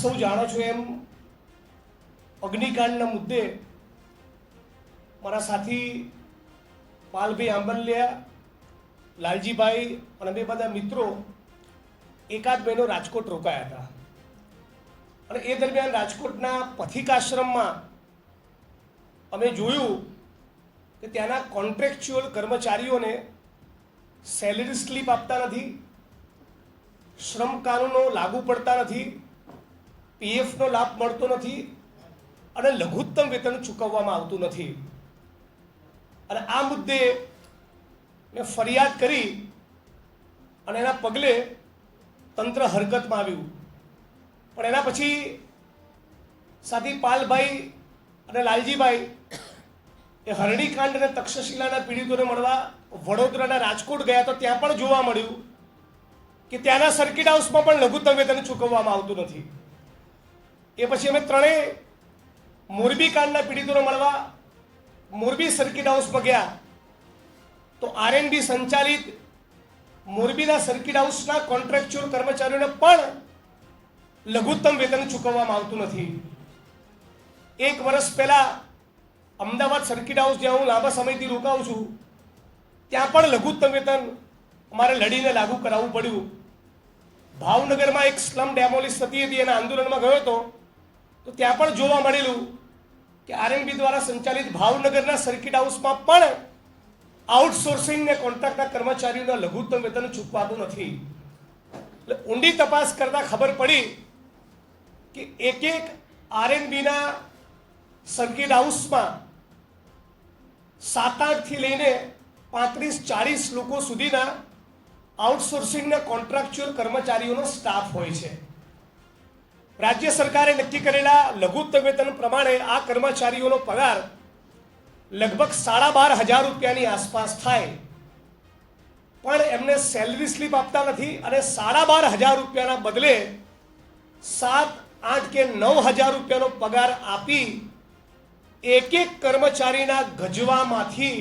સૌ જાણો છો એમ અગ્નિકાંડના મુદ્દે મારા સાથી પાલભાઈ આંબલિયા, લાલજીભાઈ અને બે બધા મિત્રો એકાદ મહિનો રાજકોટ રોકાયા હતા અને એ દરમિયાન રાજકોટના પથિકાશ્રમમાં અમે જોયું કે ત્યાંના કોન્ટ્રાક્ચ્યુઅલ કર્મચારીઓને સેલરી સ્લીપ આપતા નથી, શ્રમ કાનૂનો લાગુ પડતા નથી, પીએફનો લાભ મળતો નથી અને લઘુત્તમ વેતન ચૂકવવામાં આવતું નથી. અને આ મુદ્દે મેં ફરિયાદ કરી અને એના પગલે તંત્ર હરકતમાં આવ્યું. પણ એના પછી સાથી પાલભાઈ અને લાલજીભાઈ એ હરણીકાંડ અને તક્ષશિલાના પીડિતોને મળવા વડોદરાના રાજકોટ ગયા તો ત્યાં પણ જોવા મળ્યું કે ત્યાંના સર્કિટ હાઉસમાં પણ લઘુત્તમ વેતન ચૂકવવામાં આવતું નથી. એ પછી અમે ત્રણેય મોરબી કાંડના પીડિતોને મળવા મોરબી સર્કિટ હાઉસમાં ગયા તો આરએનબી સંચાલિત મોરબીના સર્કિટ હાઉસના કોન્ટ્રાક્ચ્યુઅલ કર્મચારીઓને પણ લઘુત્તમ વેતન ચૂકવવામાં આવતું નથી. 1 વર્ષ પહેલા અમદાવાદ સર્કિટ હાઉસ જ્યાં હું લાંબા સમયથી રોકાઉં છું ત્યાં પણ લઘુત્તમ વેતન અમારે લડીને લાગુ કરાવવું પડ્યું. ભાવનગરમાં એક સ્લમ ડેમોલિશ થતી હતી એના આંદોલનમાં ગયો હતો તો ત્યાં પણ જોવા મળેલું કે આરએનબી દ્વારા સંચાલિત ભાવનગરના સર્કિટ હાઉસમાં પણ આઉટસોર્સિંગ ને કોન્ટ્રાક્ટના કર્મચારીઓના લઘુત્તમ વેતન ચૂકવાતું નથી. એટલે ઊંડી તપાસ કરતા ખબર પડી કે એક આરએનબીના સર્કિટ હાઉસમાં 7-8 થી લઈને 35-40 લોકો સુધીના આઉટસોર્સિંગના કોન્ટ્રાક્ચ્યુઅલ કર્મચારીઓનો સ્ટાફ હોય છે. રાજ્ય સરકારે નક્કી કરેલા લઘુત્તમ વેતન પ્રમાણે આ કર્મચારીઓનો પગાર લગભગ 12,500 રૂપિયાની આસપાસ થાય, પણ એમને સેલરી સ્લીપ આપતા નથી અને 12,500 રૂપિયાના બદલે 7, 8 કે 9,000 રૂપિયાનો પગાર આપી એક કર્મચારીના ગજવામાંથી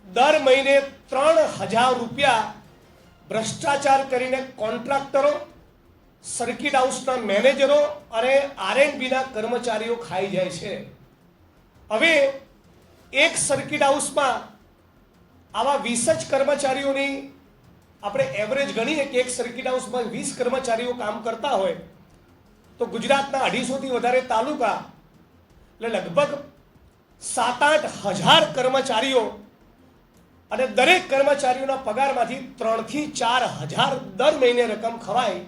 દર મહિને 3,000 રૂપિયા ભ્રષ્ટાચાર કરીને કોન્ટ્રાક્ટરો, સર્કિટ હાઉસના મેનેજરો અને આરએનબીના કર્મચારીઓ ખાઈ જાય છે. હવે એક સર્કિટ હાઉસમાં આવા 20 જ કર્મચારીઓની આપણે એવરેજ ગણીએ કે એક સર્કિટ હાઉસમાં 20 કર્મચારીઓ કામ કરતા હોય તો ગુજરાતના 250 થી વધારે તાલુકા એટલે લગભગ 7-8 હજાર કર્મચારીઓ અને દરેક કર્મચારીઓના પગારમાંથી 3 થી 4 હજાર દર મહિને રકમ ખવાય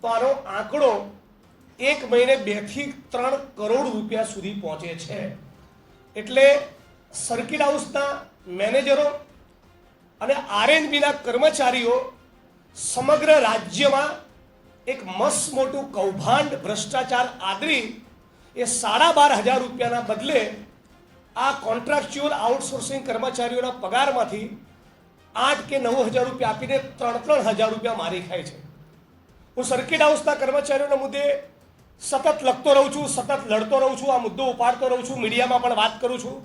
તો આનો આંકડો એક મહિને 2 થી 3 કરોડ રૂપિયા સુધી પહોંચે છે. એટલે સર્કિટ હાઉસના મેનેજરો અને આરએનબીના કર્મચારીઓ સમગ્ર રાજ્યમાં એક મસ્ત મોટું કૌભાંડ ભ્રષ્ટાચાર આદરી એ 12,500 રૂપિયાના બદલે આ કોન્ટ્રાક્ચ્યુઅલ આઉટસોર્સિંગ કર્મચારીઓના પગારમાંથી 8 કે 9,000 રૂપિયા આપીને 3,000 રૂપિયા મારી ખાય છે. હું સર્કિટ હાઉસના કર્મચારીઓના મુદ્દે સતત લખતો રહું છું, સતત લડતો રહું છું, આ મુદ્દો ઉપાડતો રહું છું, મીડિયામાં પણ વાત કરું છું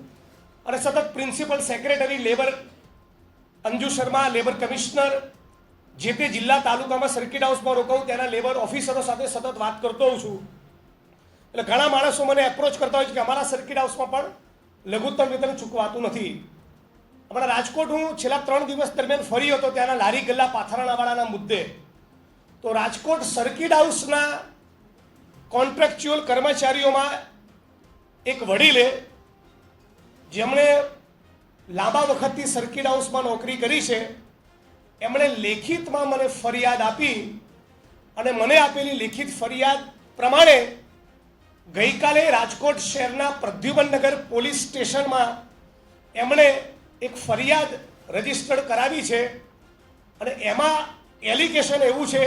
અને સતત principal secretary labour Anju Sharma, labour commissioner, જે તે જિલ્લા તાલુકામાં સર્કિટ હાઉસમાં રોકાવું ત્યાંના લેબર ઓફિસરો સાથે સતત વાત કરતો હોઉં છું. એટલે ઘણા માણસો મને એપ્રોચ કરતા હોય છે કે અમારા સર્કિટ હાઉસમાં પણ લઘુત્તમ વેતન ચૂકવાતું નથી. હમણાં રાજકોટ હું છેલ્લા 3 દિવસ દરમિયાન ફરી હતો ત્યાંના લારી ગલ્લા પાથરાણાવાળાના મુદ્દે. તો રાજકોટ સર્કિટ હાઉસના કોન્ટ્રાક્ચ્યુઅલ કર્મચારીઓમાં એક વડીલે જેમણે લાંબા વખતથી સર્કિટ હાઉસમાં નોકરી કરી છે એમણે લેખિતમાં મને ફરિયાદ આપી અને મને આપેલી લેખિત ફરિયાદ પ્રમાણે ગઈકાલે રાજકોટ શહેરના પ્રદ્યુમનનગર પોલીસ સ્ટેશનમાં એમણે એક ફરિયાદ રજીસ્ટર્ડ કરાવી છે અને એમાં એલિગેશન એવું છે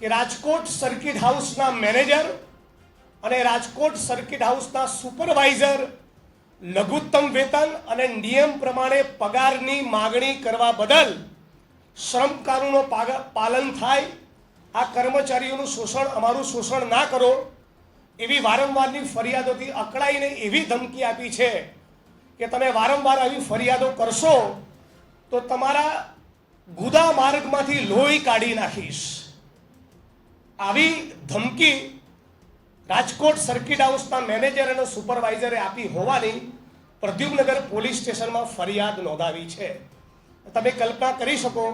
કે રાજકોટ સર્કિટ હાઉસના મેનેજર અને રાજકોટ સર્કિટ હાઉસના સુપરવાઇઝર લઘુત્તમ વેતન અને નિયમ પ્રમાણે પગારની માગણી કરવા બદલ શ્રમ કાનૂનો પાલન થાય, આ કર્મચારીઓનું શોષણ, અમારું શોષણ ના કરો એવી વારંવારની ફરિયાદોથી અકળાઈને એવી ધમકી આપી છે કે તમે વારંવાર આવી ફરિયાદો કરશો તો તમારા ગુદા માર્ગમાંથી લોહી કાઢી નાખીશ. આવી ધમકી રાજકોટ સર્કિટ હાઉસના મેનેજર અને સુપરવાઇઝરે આપી હોવાની પ્રદ્યુમ્નગર પોલીસ સ્ટેશનમાં ફરિયાદ નોંધાવી છે. તમે કલ્પના કરી શકો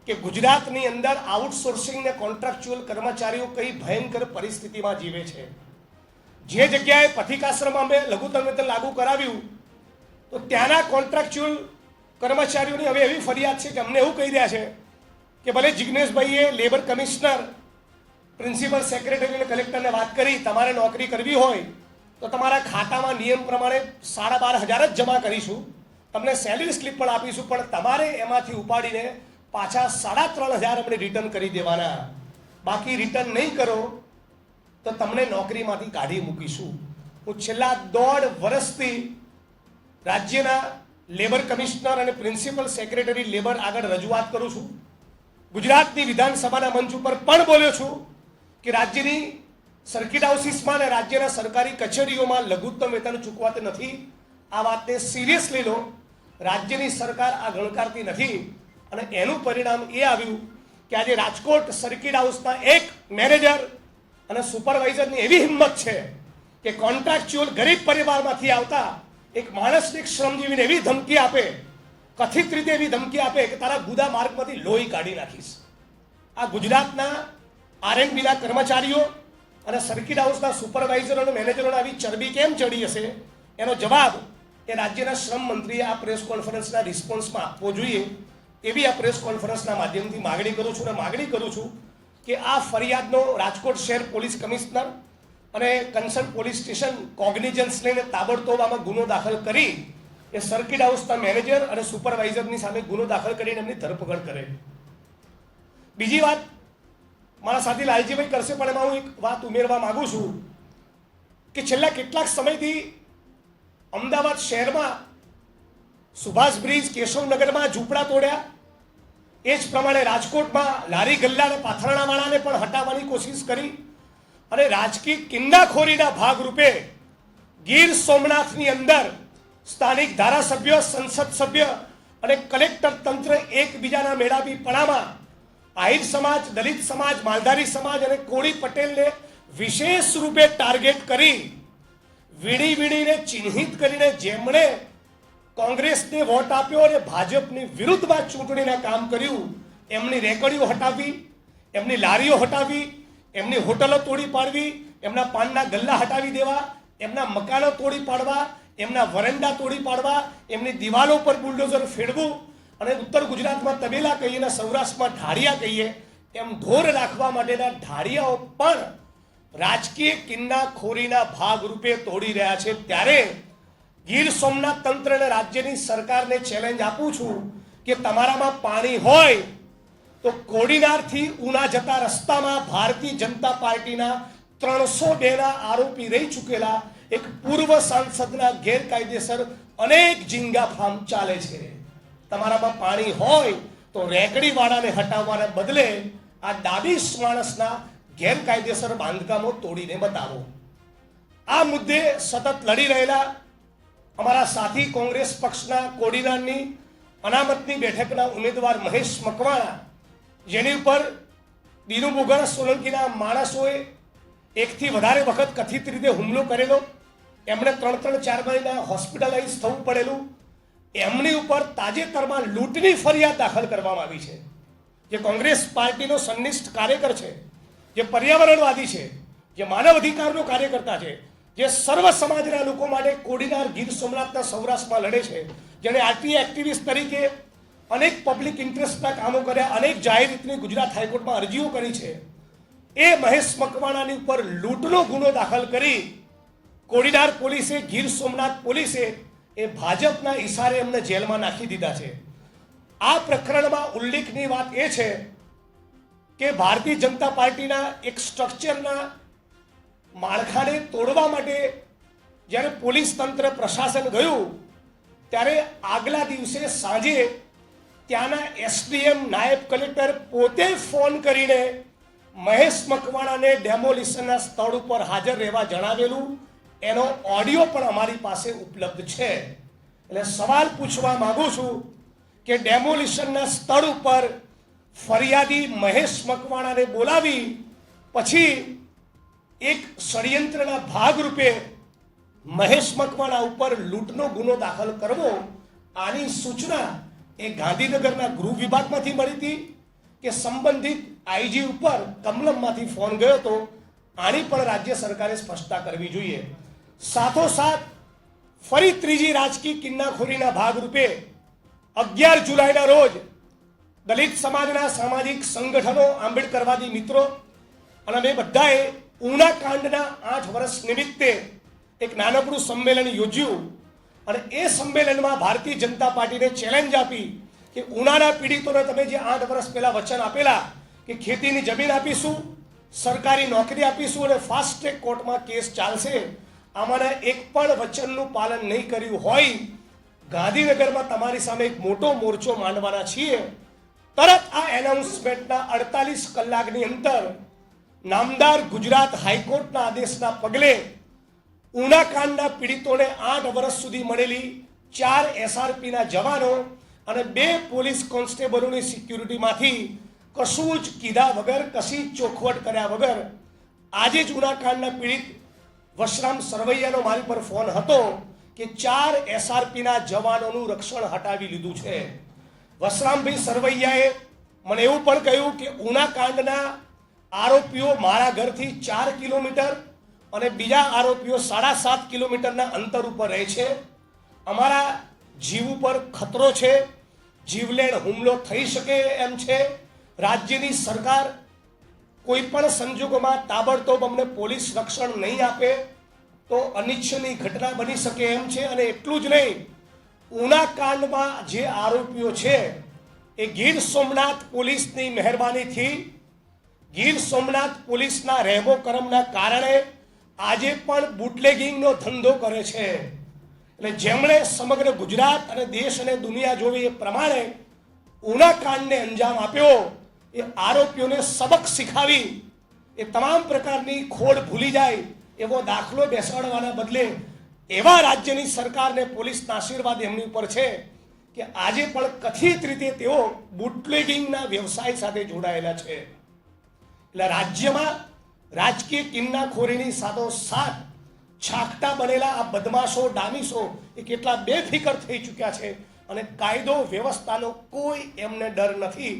કે ગુજરાતની અંદર આઉટસોર્સિંગ ને કોન્ટ્રાક્ચ્યુઅલ કર્મચારીઓ કઈ ભયંકર પરિસ્થિતિમાં જીવે છે. જે જગ્યાએ પથિકાશ્રમમાં અમે લઘુત્તમ વેતન લાગુ કરાવ્યું તો ત્યાંના કોન્ટ્રાક્ચ્યુઅલ કર્મચારીઓની હવે એવી ફરિયાદ છે કે અમને એવું કહી રહ્યા છે કે ભલે જિગ્નેશભાઈએ લેબર કમિશનર, પ્રિન્સિપલ સેક્રેટરી અને કલેક્ટરને વાત કરી, તમારે નોકરી કરવી હોય તો તમારા ખાતામાં નિયમ પ્રમાણે 12,500 જ જમા કરીશું, તમને સેલરી સ્લિપ પણ આપીશું, પણ તમારે એમાંથી ઉપાડીને પાછા 3,500 અમને રિટર્ન કરી દેવાના. બાકી રિટર્ન નહીં કરો તો તમને નોકરીમાંથી કાઢી મૂકીશું. હું છેલ્લા 1.5 વર્ષથી રાજ્યના લેબર કમિશનર અને પ્રિન્સિપલ સેક્રેટરી લેબર આગળ રજૂઆત કરું છું. ગુજરાતની વિધાનસભાના મંચ ઉપર પણ બોલ્યો છું કે રાજ્યની સર્કિટ હાઉસીસમાં અને રાજ્યના સરકારી કચેરીઓમાં લઘુત્તમ વેતન ચૂકવાતું નથી. આ વાતને સિરિયસલી લો. રાજ્યની સરકાર આ ગણકારતી નથી અને એનું પરિણામ એ આવ્યું કે આજે રાજકોટ સર્કિટ હાઉસના એક મેનેજર અને સુપરવાઇઝરની એવી હિંમત છે કે કોન્ટ્રાક્ચ્યુઅલ ગરીબ પરિવારમાંથી આવતા એક માણસને એક શ્રમજીવીને એવી ધમકી આપે, કથિત રીતે એવી ધમકી આપે કે તારા ગુદા માર્ગમાંથી લોહી કાઢી નાખીશ. આ ગુજરાતના આરએનબીના કર્મચારીઓ અને સર્કિટ હાઉસના સુપરવાઇઝરો અને મેનેજરોને આવી ચરબી કેમ ચડી હશે? એનો જવાબ એ રાજ્યના શ્રમ મંત્રીએ આ પ્રેસ કોન્ફરન્સના રિસ્પોન્સમાં આપવો જોઈએ. એવી આ પ્રેસ કોન્ફરન્સના માધ્યમથી માગણી કરું છું અને માગણી કરું છું કે આ ફરિયાદનો રાજકોટ શહેર પોલીસ કમિશનર અને કન્સર્ન પોલીસ સ્ટેશન કોગ્નિજન્સ લઈને તાબડતોબ આમાં ગુનો દાખલ કરી એ સર્કિટ હાઉસના મેનેજર અને સુપરવાઇઝરની સામે ગુનો દાખલ કરીને એમની ધરપકડ કરે. બીજી વાત મારા સાથી લાલજીભાઈ કરશે, પણ એમાં હું એક વાત ઉમેરવા માંગુ છું કે છેલ્લા કેટલાક સમયથી અમદાવાદ શહેરમાં સુભાષ બ્રિજ, કેશવનગરમાં ઝૂંપડા તોડ્યા, એ જ પ્રમાણે રાજકોટમાં લારી ગલ્લા અને પાથરણાવાળાને પણ હટાવવાની કોશિશ કરી અને રાજકીય કિન્નાખોરીના ભાગરૂપે ગીર સોમનાથની અંદર સ્થાનિક ધારાસભ્ય, સંસદ સભ્ય અને કલેક્ટર તંત્ર એકબીજાના મેળાપીપણામાં આહિર સમાજ, દલિત સમાજ, માલધારી સમાજ અને કોળી પટેલને વિશેષ રૂપે ટાર્ગેટ કરી વીણીને ચિહ્નિત કરીને જેમણે કોંગ્રેસને વોટ આપ્યો અને ભાજપની વિરુદ્ધમાં ચૂંટણીના કામ કર્યું એમની રેકડીઓ હટાવી, એમની લારીઓ હટાવી, એમની હોટલો તોડી પાડવી, એમના પાનના ગલ્લા હટાવી દેવા, એમના મકાનો તોડી પાડવા, એમના વરંડા તોડી પાડવા, એમની દિવાલો પર બુલડોઝર ફેરવું અને ઉત્તર ગુજરાતમાં તબેલા કહીએ અને સૌરાષ્ટ્રમાં ઢાળિયા કહીએ એમ ઢોર રાખવા માટેના ઢાળિયાઓ પણ રાજકીય કિન્નાખોરીના ભાગરૂપે તોડી રહ્યા છે. ત્યારે ગીર સોમનાથ તંત્ર અને રાજ્યની સરકારને ચેલેન્જ આપું છું કે તમારામાં પાણી હોય તો કોડીનારથી ઉના જતા રસ્તામાં ભારતીય જનતા પાર્ટીના 302ના આરોપી રહી ચૂકેલા એક પૂર્વ સાંસદના ગેરકાયદેસર અનેક ઝીંગા ફાર્મ ચાલે છે. તમારામાં પાણી હોય તો રેકડીવાળાને હટાવવાના બદલે આ ડાબી માણસના ગેરકાયદેસર બાંધકામો તોડીને બતાવો. આ મુદ્દે સતત લડી રહેલા અમારા સાથી કોંગ્રેસ પક્ષના કોડીનારની અનામતની બેઠકના ઉમેદવાર મહેશ મકવાણા, જેની ઉપર દીનુ બોગરા સોલંકીના માણસોએ એકથી વધારે વખત કથિત રીતે હુમલો કરેલો, એમણે 3-4 મહિના હોસ્પિટલાઇઝ થવું પડેલું, એમની ઉપર તાજેતરમાં લૂંટની ફરિયાદ દાખલ કરવામાં આવી છે. જે કોંગ્રેસ પાર્ટીનો સન્નિષ્ઠ કાર્યકર છે, જે પર્યાવરણવાદી છે, જે માનવ અધિકારનો કાર્યકર્તા છે, જે સર્વ સમાજના લોકો માટે કોડીનાર ગીર સોમનાથના સૌરાષ્ટ્રમાં લડે છે, જેણે આરટીઆઈ એક્ટિવિસ્ટ તરીકે અનેક પબ્લિક ઇન્ટરેસ્ટના કામો કર્યા, અનેક જાહેર રીતની ગુજરાત હાઈકોર્ટમાં અરજીઓ કરી છે, એ મહેશ મકવાણાની ઉપર લૂંટનો ગુનો દાખલ કરી કોડીનાર પોલીસે, ગીર સોમનાથ પોલીસે એ ભાજપના ઈશારે એમને જેલમાં નાખી દીધા છે. આ પ્રકરણમાં ઉલ્લેખની વાત એ છે કે ભારતીય જનતા પાર્ટીના એક સ્ટ્રક્ચરના માળખાને તોડવા માટે જ્યારે પોલીસ તંત્ર, પ્રશાસન ગયું ત્યારે આગલા દિવસે સાંજે ત્યાંના એસડીએમ, નાયબ કલેક્ટર પોતે ફોન કરીને મહેશ મકવાણાને ડેમોલિશનના સ્થળ ઉપર હાજર રહેવા જણાવેલું. એનો ઓડિયો પણ અમારી પાસે ઉપલબ્ધ છે. એટલે સવાલ પૂછવા માંગુ છું કે ડેમોલિશનના સ્થળ ઉપર ફરિયાદી મહેશ મકવાણાને બોલાવી પછી એક ષડયંત્રના ભાગરૂપે મહેશ મકવાણા ઉપર લૂંટનો ગુનો દાખલ કરવો, આની સૂચના એ ગાંધીનગરના ગૃહ વિભાગમાંથી મળી હતી કે સંબંધિત આઈજી ઉપર કમલમમાંથી ફોન ગયો હતો, આની પણ રાજ્ય સરકારે સ્પષ્ટતા કરવી જોઈએ. સાથોસાથ ફરી ત્રીજી રાજકીય કિન્નાખોરીના ભાગરૂપે 11 જુલાઈના રોજ દલિત સમાજના સામાજિક સંગઠનો, આંબેડકરવાદી મિત્રો અને અમે બધાએ ઉના કાંડના 8 વર્ષ નિમિત્તે એક નાનકડું સંમેલન યોજ્યું અને એ સંમેલનમાં ભારતીય જનતા પાર્ટીને ચેલેન્જ આપી કે ઉનાના પીડિતોને તમે જે 8 વર્ષ પહેલા વચન આપેલા કે ખેતીની જમીન આપીશું, સરકારી નોકરી આપીશું અને ફાસ્ટ ટ્રેક કોર્ટમાં કેસ ચાલશે, આમાંના એક પણ વચનનું પાલન નહીં કર્યું હોય, ગાંધીનગરમાં તમારી સામે એક મોટો મોરચો માંડવાના છીએ. તરત આ એનાઉન્સમેન્ટના 48 કલાકની અંદર નામદાર ગુજરાત હાઈકોર્ટના આદેશના પગલે ઉના કાંડના પીડિતોને 8 વર્ષ સુધી મળેલી 4 SRPના જવાનો અને 2 પોલીસ કોન્સ્ટેબલોની સિક્યુરિટીમાંથી કશું જ કીધા વગર, કશી ચોખવટ કર્યા વગર આજે જ ઉના કાંડના પીડિત વશરામ સરવૈયાનો મારી પર ફોન હતો કે 4 SRPના જવાનોનું રક્ષણ હટાવી લીધું છે. વશરામભાઈ સરવૈયાએ મને એવું પણ કહ્યું કે ઉના કાંડના આરોપીઓ મારા ઘરથી 4 કિલોમીટર અને બીજા આરોપીઓ 7.5 કિલોમીટરના અંતર ઉપર રહે છે. અમારા જીવ ઉપર ખતરો છે, જીવલેણ હુમલો થઈ શકે એમ છે. રાજ્યની સરકાર કોઈ પણ સંજોગોમાં તાબડતોબ અમને પોલીસ રક્ષણ નહીં આપે તો અનિચ્છનીય ઘટના બની શકે એમ છે. અને એટલું જ નહીં, ઉના કાંડમાં જે આરોપીઓ છે એ ગીર સોમનાથ પોલીસની મહેરબાનીથી, ગીર સોમનાથ પોલીસના રહેમો કરમના કારણે આજે પણ બુટલેગિંગનો ધંધો કરે છે. એટલે જેમણે સમગ્ર ગુજરાત અને દેશ અને દુનિયા જોવી એ પ્રમાણે ઉના કાંડને અંજામ આપ્યો, એ આરોપીઓને સબક શીખાવી એ તમામ પ્રકારની ખોડ ભૂલી જાય એવો દાખલો બેસાડવાના બદલે એવા રાજ્યની સરકારને પોલીસના આશીર્વાદ એમની ઉપર છે કે આજે પણ કથિત રીતે તેઓ બુટલેગિંગના વ્યવસાય સાથે જોડાયેલા છે. એટલે રાજ્યમાં રાજકીય કિન્નાખોરીની સાથોસાથ છાકટા બનેલા આ બદમાશો, ડામીશો એ કેટલા બેફિકર થઈ ચૂક્યા છે અને કાયદો વ્યવસ્થાનો કોઈ એમને ડર નથી.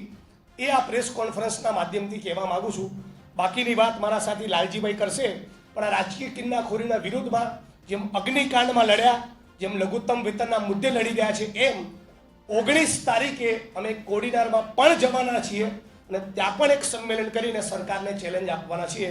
એ આ પ્રેસ કોન્ફરન્સના માધ્યમથી કહેવા માગું છું. બાકીની વાત મારા સાથી લાલજીભાઈ કરશે. પણ આ રાજકીય કિન્નાખોરીના વિરુદ્ધમાં જેમ અગ્નિકાંડમાં લડ્યા, જેમ લઘુત્તમ વેતનના મુદ્દે લડી રહ્યા છે, એમ 19 તારીખે અમે કોડીનારમાં પણ જવાના છીએ અને ત્યાં પણ એક સંમેલન કરીને સરકારને ચેલેન્જ આપવાના છીએ.